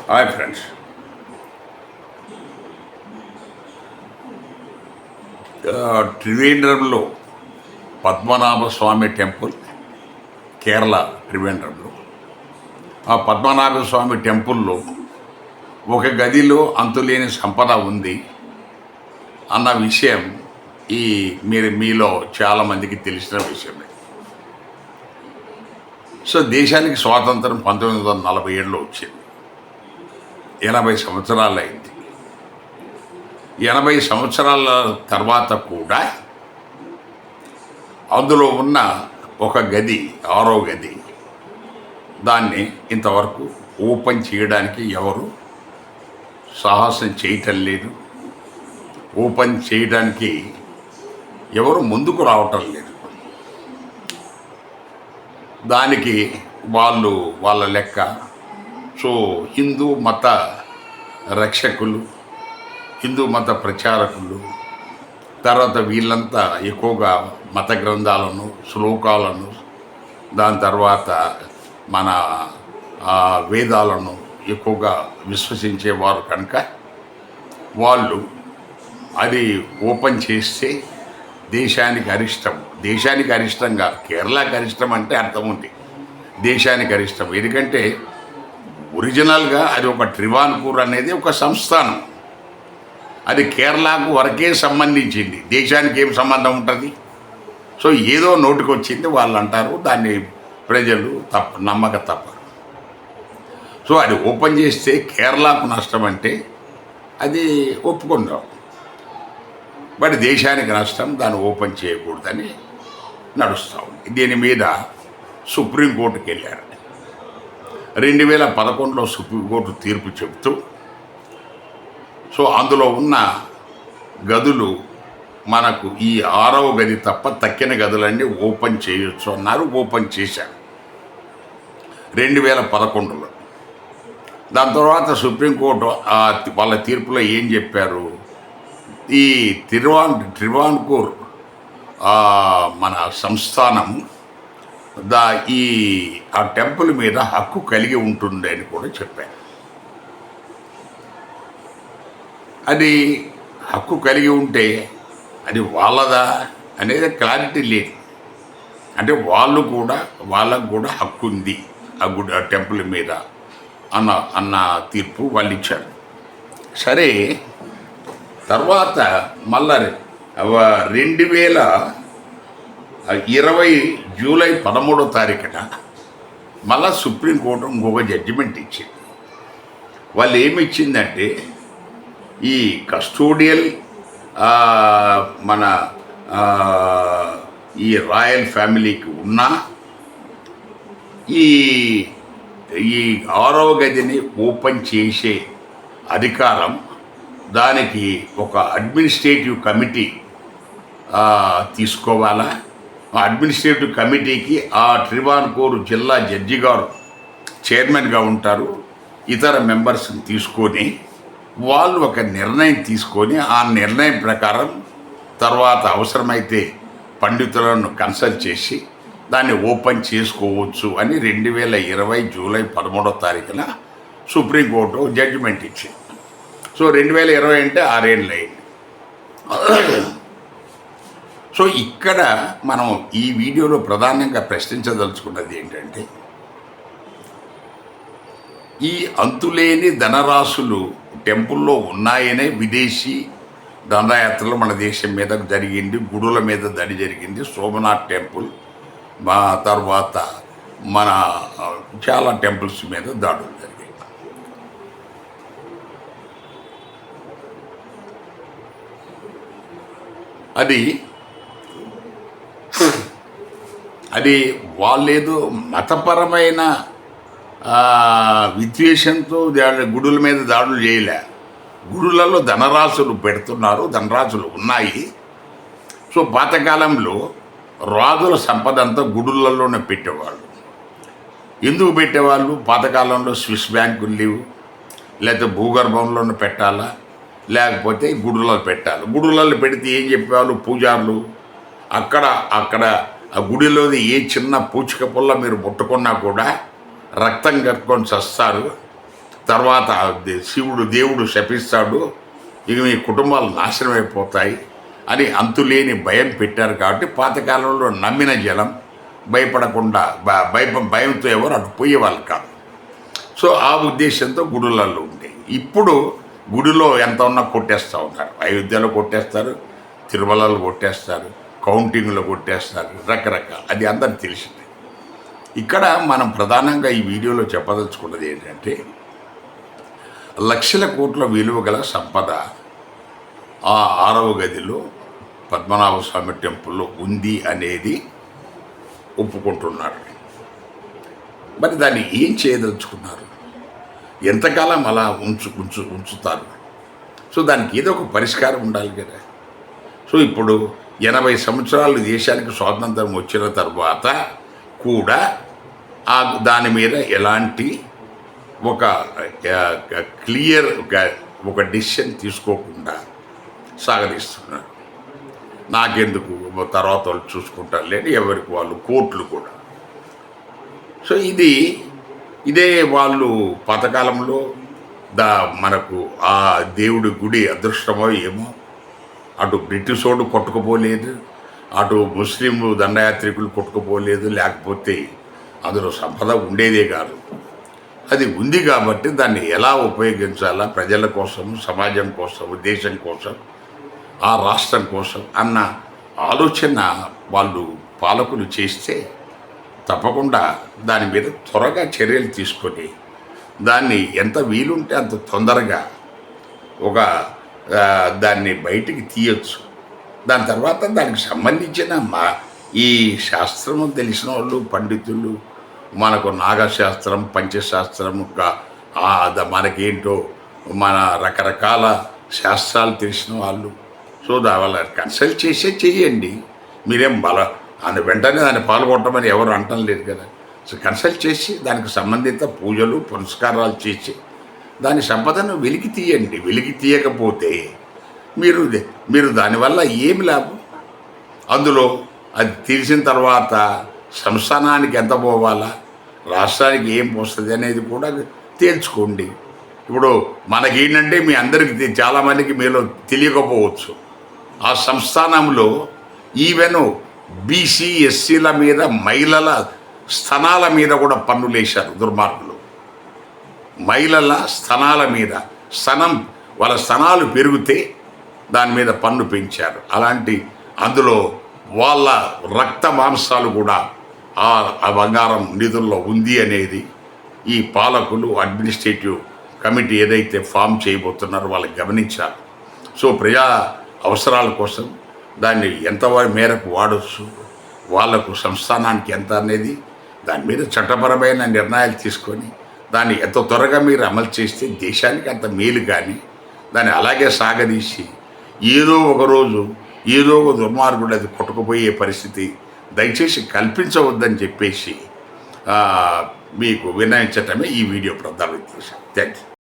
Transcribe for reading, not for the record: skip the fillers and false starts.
Hi friends. త్రివేంద్రంలో Padmanabha Swamy temple, Kerala త్రివేంద్రంలో. ఆ పద్మనాభ స్వామి టెంపుల్లో ఒక గదిలో అంతులేని సంపద ఉంది అన్న విషయం మీలో చాలామందికి తెలిసిన విషయమే. సో దేశానికి స్వాతంత్రం 1947లో వచ్చింది. 80 సంవత్సరాలు అయింది. 80 సంవత్సరాల తర్వాత కూడా అందులో ఉన్న ఒక గది, 6వ గది, దాన్ని ఇంతవరకు ఓపెన్ చేయడానికి ఎవరు సాహసం చేయటం లేదు. ఓపెన్ చేయడానికి ఎవరు ముందుకు రావటం లేదు. దానికి వాళ్ళ లెక్క. సో హిందూ మత రక్షకులు, హిందూ మత ప్రచారకులు, తర్వాత వీళ్ళంతా ఎక్కువగా మత గ్రంథాలను, శ్లోకాలను, దాని తర్వాత మన వేదాలను ఎక్కువగా విశ్వసించేవారు కనుక వాళ్ళు అది ఓపెన్ చేస్తే దేశానికి అరిష్టం. దేశానికి అరిష్టం కాదు, కేరళకి అరిష్టం అంటే అర్థం ఉంది. దేశానికి అరిష్టం. ఎందుకంటే ఒరిజినల్గా అది ఒక ట్రివాన్కూర్ అనేది ఒక సంస్థానం. అది కేరళకు వరకే సంబంధించింది, దేశానికి ఏం సంబంధం ఉంటుంది? సో ఏదో నోటికి వచ్చింది వాళ్ళు అంటారు, దాన్ని ప్రజలు నమ్మక తప్పరు. సో అది ఓపెన్ చేస్తే కేరళకు నష్టం అంటే అది ఒప్పుకుందాం. బట్ దేశానికి నష్టం, దాన్ని ఓపెన్ చేయకూడదని నడుస్తూ ఉంది. దీని మీద సుప్రీంకోర్టుకి వెళ్ళారు. 2011లో సుప్రీంకోర్టు తీర్పు చెబుతూ, సో అందులో ఉన్న గదులు మనకు ఈ 6వ గది తప్ప తక్కిన గదులన్నీ ఓపెన్ చేయొచ్చు అన్నారు. ఓపెన్ చేశారు 2011లో. దాని తర్వాత సుప్రీంకోర్టు వాళ్ళ తీర్పులో ఏం చెప్పారు? ఈ ట్రివాన్కూర్ మన సంస్థానం ఆ టెంపుల్ మీద హక్కు కలిగి ఉంటుంది అని కూడా చెప్పారు. అది హక్కు కలిగి ఉంటే అది వాళ్ళదా అనేది క్లారిటీ లేదు. అంటే వాళ్ళకు కూడా హక్కు ఉంది ఆ టెంపుల్ మీద అన్న తీర్పు వాళ్ళు ఇచ్చారు. సరే, తర్వాత మళ్ళా 2020 జూలై 13వ తారీఖున మళ్ళా సుప్రీంకోర్టు ఇంకొక జడ్జిమెంట్ ఇచ్చింది. వాళ్ళు ఏమి ఇచ్చిందంటే, ఈ కస్టోడియల్ మన ఈ రాయల్ ఫ్యామిలీకి ఉన్న ఈ 6వ గదిని ఓపెన్ చేసే అధికారం దానికి ఒక అడ్మినిస్ట్రేటివ్ కమిటీ తీసుకోవాలా. అడ్మినిస్ట్రేటివ్ కమిటీకి ఆ ట్రివాన్కూర్ జిల్లా జడ్జి గారు చైర్మన్గా ఉంటారు. ఇతర మెంబర్స్ని తీసుకొని వాళ్ళు ఒక నిర్ణయం తీసుకొని ఆ నిర్ణయం ప్రకారం తర్వాత అవసరమైతే పండితులను కన్సల్ట్ చేసి దాన్ని ఓపెన్ చేసుకోవచ్చు అని 2020 జూలై 13వ తారీఖున సుప్రీంకోర్టు జడ్జిమెంట్ ఇచ్చింది. సో 2020 అంటే 6 ఏళ్ళు అయింది. సో ఇక్కడ మనం ఈ వీడియోలో ప్రధానంగా ప్రశ్నించదలుచుకున్నది ఏంటంటే, ఈ అంతులేని ధనరాశులు టెంపుల్లో ఉన్నాయనే విదేశీ దండయాత్రలు మన దేశం మీద జరిగింది, గుడుల మీద దాడి జరిగింది. సోమనాథ్ టెంపుల్, తర్వాత మన చాలా టెంపుల్స్ మీద దాడులు జరిగాయి. అది వాళ్ళేదో మతపరమైన విద్వేషంతో గుడుల మీద దాడులు చేయలే. గుడులలో ధనరాశులు పెడుతున్నారు, ధనరాశులు ఉన్నాయి. సో పాతకాలంలో రాజుల సంపద అంతా గుడులలోనే పెట్టేవాళ్ళు. ఎందుకు పెట్టేవాళ్ళు? పాతకాలంలో స్విస్ బ్యాంకులు లేవు, లేకపోతే భూగర్భంలోనే పెట్టాలా, లేకపోతే గుడులలో పెట్టాలి. గుడులలో పెడితే ఏం చెప్పేవాళ్ళు? పూజారులు అక్కడ ఆ గుడిలోది ఏ చిన్న పూచిక పుల్ల మీరు ముట్టుకున్నా కూడా రక్తం కట్టుకొని చస్తారు. తర్వాత దేవుడు శపిస్తాడు, ఇక మీ కుటుంబాలు నాశనం అయిపోతాయి అని అంతులేని భయం పెట్టారు. కాబట్టి పాతకాలంలో నమ్మిన జనం భయపడకుండా భయంతో ఎవరు అటు పోయేవాళ్ళు కాదు. సో ఆ ఉద్దేశంతో గుడులలో ఉండేవి. ఇప్పుడు గుడిలో ఎంత ఉన్నా కొట్టేస్తూ ఉంటారు. అయోధ్యలో కొట్టేస్తారు, తిరుమలలో కొట్టేస్తారు, కౌంటింగ్లో కొట్టేస్తారు, రకరకాల. అది అందరికి తెలిసిందే. ఇక్కడ మనం ప్రధానంగా ఈ వీడియోలో చెప్పదలుచుకున్నది ఏంటంటే, లక్షల కోట్ల విలువ గల సంపద ఆ 6వ గదిలో పద్మనాభ స్వామి టెంపుల్లో ఉంది అనేది ఒప్పుకుంటున్నారు. మరి దాన్ని ఏం చేయదలుచుకున్నారు? ఎంతకాలం అలా ఉంచుతారు? సో దానికి ఏదో ఒక పరిష్కారం ఉండాలి కదా. సో ఇప్పుడు 80 సంవత్సరాలు దేశానికి స్వాతంత్రం వచ్చిన తర్వాత కూడా దాని మీద ఎలాంటి ఒక క్లియర్ ఒక డిసిషన్ తీసుకోకుండా సాగదీస్తున్నారు. నాకెందుకు, తర్వాత వాళ్ళు చూసుకుంటారు లేని ఎవరికి వాళ్ళు కోర్టులు కూడా. సో ఇదే వాళ్ళు పాతకాలంలో మనకు ఆ దేవుడి గుడి అదృష్టమో ఏమో, అటు బ్రిటిష్ వాడు కొట్టుకుపోలేదు, అటు ముస్లిం దండయాత్రికులు కొట్టుకుపోలేదు, లేకపోతే అందులో సంపద ఉండేదే కాదు. అది ఉంది కాబట్టి దాన్ని ఎలా ఉపయోగించాలా, ప్రజల కోసం, సమాజం కోసం, దేశం కోసం, ఆ రాష్ట్రం కోసం అన్న ఆలోచన వాళ్ళు పాలకులు చేస్తే తప్పకుండా దాని మీద త్వరగా చర్యలు తీసుకొని దాన్ని ఎంత వీలుంటే అంత తొందరగా దాన్ని బయటికి తీయచ్చు. దాని తర్వాత దానికి సంబంధించిన ఈ శాస్త్రము తెలిసిన వాళ్ళు, పండితులు, మనకు నాగశాస్త్రం, పంచశాస్త్రం, మనకేంటో మన రకరకాల శాస్త్రాలు తెలిసిన వాళ్ళు, సో వాళ్ళని కన్సల్ట్ చేయండి. మీరేం వెంటనే దాన్ని పాల్గొనమని ఎవరు అంటం లేదు కదా. సో కన్సల్ట్ చేసి దానికి సంబంధిత పూజలు పురస్కారాలు చేసి దాని సంపదను వెలికి తీయండి. వెలికి తీయకపోతే మీరు దానివల్ల ఏమి లాభం? అందులో అది తెలిసిన తర్వాత సంస్థానానికి ఎంత పోవాలా, రాష్ట్రానికి ఏం పోస్తుంది అనేది కూడా తేల్చుకోండి. ఇప్పుడు మనకేంటంటే మీ అందరికీ చాలామందికి మీలో తెలియకపోవచ్చు, ఆ సంస్థానంలో ఈవెన్ బీసీ ఎస్సీల మీద, మహిళల స్థనాల మీద కూడా పన్నులు వేశారు దుర్మార్గులు. మహిళల స్థనాల మీద వాళ్ళ స్థనాలు పెరిగితే దాని మీద పన్ను పెంచారు. అందులో వాళ్ళ రక్త మాంసాలు కూడా ఆ బంగారం నిధుల్లో ఉంది అనేది ఈ పాలకులు, అడ్మినిస్ట్రేటివ్ కమిటీ ఏదైతే ఫామ్ చేయబోతున్నారో వాళ్ళకి గమనించాలి. సో ప్రజా అవసరాల కోసం దాన్ని ఎంత మేరకు వాడవచ్చు, వాళ్లకు సంస్థానానికి ఎంత అనేది దాని మీద చట్టపరమైన నిర్ణయాలు తీసుకొని దాన్ని ఎంత త్వరగా మీరు అమలు చేస్తే దేశానికి అంత మేలు. కానీ దాన్ని అలాగే సాగదీసి ఏదో ఒకరోజు ఏదో ఒక దుర్మార్గుడు అది కొట్టుకుపోయే పరిస్థితి దయచేసి కల్పించవద్దని చెప్పేసి మీకు విన్నవించటమే ఈ వీడియో ప్రధాన ఉద్దేశం. Thank you.